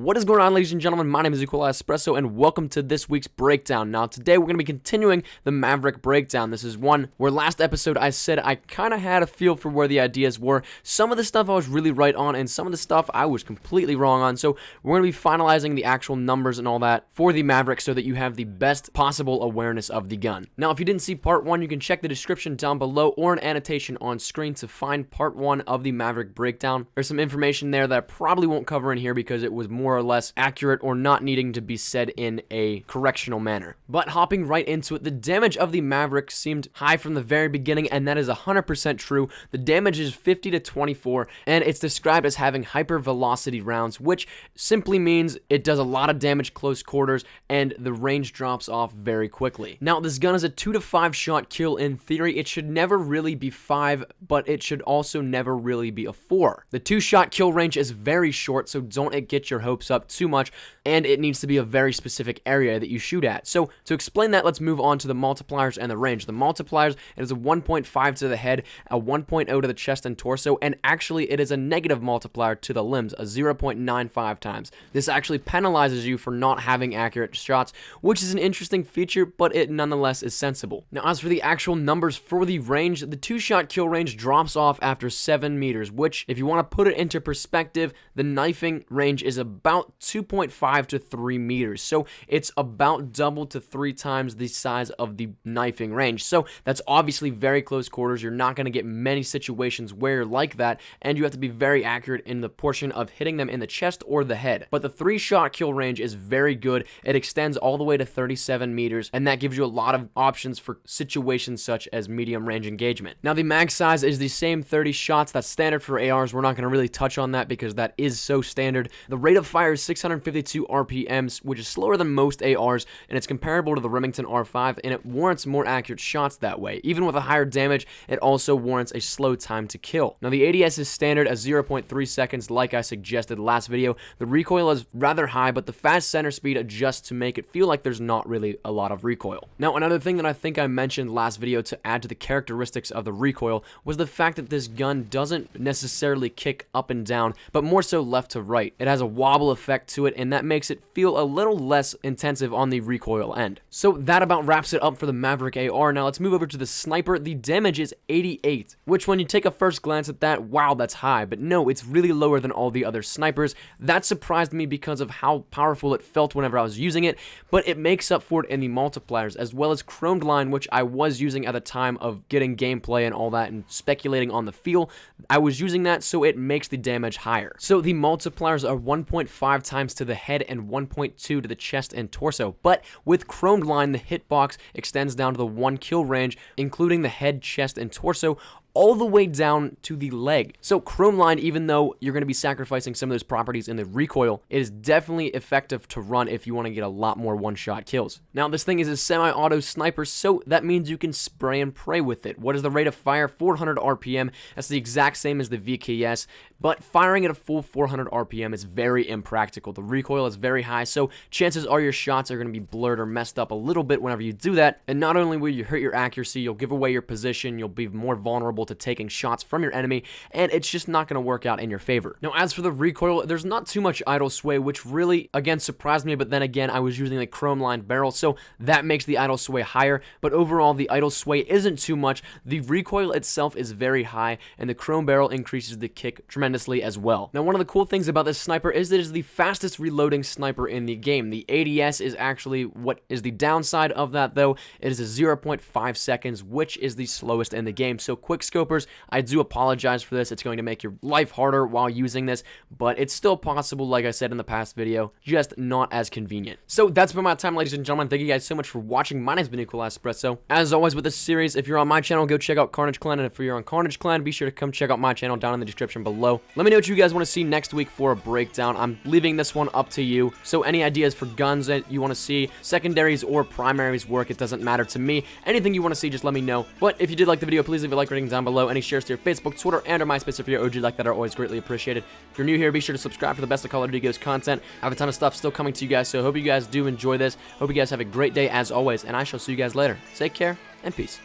What is going on, ladies and gentlemen? My name is Espresso, and welcome to this week's breakdown. Now, today we're going to be continuing the Maverick breakdown. This is one where last episode I said I kind of had a feel for where the ideas were. Some of the stuff I was really right on, and some of the stuff I was completely wrong on. So we're going to be finalizing the actual numbers and all that for the Maverick so that you have the best possible awareness of the gun. Now, if you didn't see part 1, you can check the description down below or an annotation on screen to find part 1 of the Maverick breakdown. There's some information there that I probably won't cover in here because it was more or less accurate or not needing to be said in a correctional manner. But hopping right into it, the damage of the Maverick seemed high from the very beginning, and that is 100% true. The damage is 50 to 24, and it's described as having hyper velocity rounds, which simply means it does a lot of damage close quarters, and the range drops off very quickly. Now, this gun is a 2 to 5 shot kill in theory. It should never really be 5, but it should also never really be a 4. The 2-shot kill range is very short, so don't get your hopes up too much, and it needs to be a very specific area that you shoot at. So to explain that, let's move on to the multipliers and the range. The multipliers, it is a 1.5 to the head, a 1.0 to the chest and torso, and actually it is a negative multiplier to the limbs, a 0.95 times. This actually penalizes you for not having accurate shots, which is an interesting feature, but it nonetheless is sensible. Now, as for the actual numbers for the range, the 2-shot kill range drops off after 7 meters, which, if you want to put it into perspective, the knifing range is about 2.5 to 3 meters. So it's about double to 3 times the size of the knifing range. So that's obviously very close quarters. You're not going to get many situations where you're like that, and you have to be very accurate in the portion of hitting them in the chest or the head. But the 3-shot kill range is very good. It extends all the way to 37 meters, and that gives you a lot of options for situations such as medium range engagement. Now, the mag size is the same 30 shots. That's standard for ARs. We're not going to really touch on that because that is so standard. The rate of fire is 652 RPMs, which is slower than most ARs, and it's comparable to the Remington R5, and it warrants more accurate shots that way. Even with a higher damage, it also warrants a slow time to kill. Now, the ADS is standard at 0.3 seconds, like I suggested last video. The recoil is rather high, but the fast center speed adjusts to make it feel like there's not really a lot of recoil. Now, another thing that I think I mentioned last video to add to the characteristics of the recoil was the fact that this gun doesn't necessarily kick up and down, but more so left to right. It has a wobble effect to it, and that makes it feel a little less intensive on the recoil end. So that about wraps it up for the Maverick AR. Now let's move over to the sniper. The damage is 88, which when you take a first glance at that, wow, that's high, but no, it's really lower than all the other snipers. That surprised me because of how powerful it felt whenever I was using it, but it makes up for it in the multipliers, as well as chromed line, which I was using at the time of getting gameplay and all that and speculating on the feel. I was using that, so it makes the damage higher. So the multipliers are 1.5 times to the head and 1.2 to the chest and torso, but with chromed line, the hitbox extends down to the 1 kill range, including the head, chest, and torso, all the way down to the leg. So chrome line, even though you're going to be sacrificing some of those properties in the recoil, it is definitely effective to run if you want to get a lot more one-shot kills. Now, this thing is a semi-auto sniper, so that means you can spray and pray with it. What is the rate of fire? 400 RPM. That's the exact same as the VKS, but firing at a full 400 RPM is very impractical. The recoil is very high, so chances are your shots are going to be blurred or messed up a little bit whenever you do that, and not only will you hurt your accuracy, you'll give away your position, you'll be more vulnerable to taking shots from your enemy, and it's just not going to work out in your favor. Now, as for the recoil, there's not too much idle sway, which really, again, surprised me, but then again, I was using the chrome line barrel, so that makes the idle sway higher, but overall, the idle sway isn't too much. The recoil itself is very high, and the chrome barrel increases the kick tremendously as well. Now, one of the cool things about this sniper is that it is the fastest reloading sniper in the game. The ADS is actually what is the downside of that, though. It is a 0.5 seconds, which is the slowest in the game, so quick scopers, I do apologize for this. It's going to make your life harder while using this, but it's still possible, like I said in the past video, just not as convenient. So that's been my time, ladies and gentlemen. Thank you guys so much for watching. My name's been Espresso. As always with this series, if you're on my channel, go check out Carnage Clan, and if you're on Carnage Clan, be sure to come check out my channel down in the description below. Let me know what you guys want to see next week for a breakdown. I'm leaving this one up to you, so any ideas for guns that you want to see, secondaries or primaries work, it doesn't matter to me. Anything you want to see, just let me know. But if you did like the video, please leave a like rating down below. Any shares to your Facebook, Twitter, and or MySpace if you're OG like that are always greatly appreciated. If you're new here, be sure to subscribe for the best of Call of Duty Ghost content. I have a ton of stuff still coming to you guys, so I hope you guys do enjoy this. Hope you guys have a great day as always, and I shall see you guys later. Take care, and peace.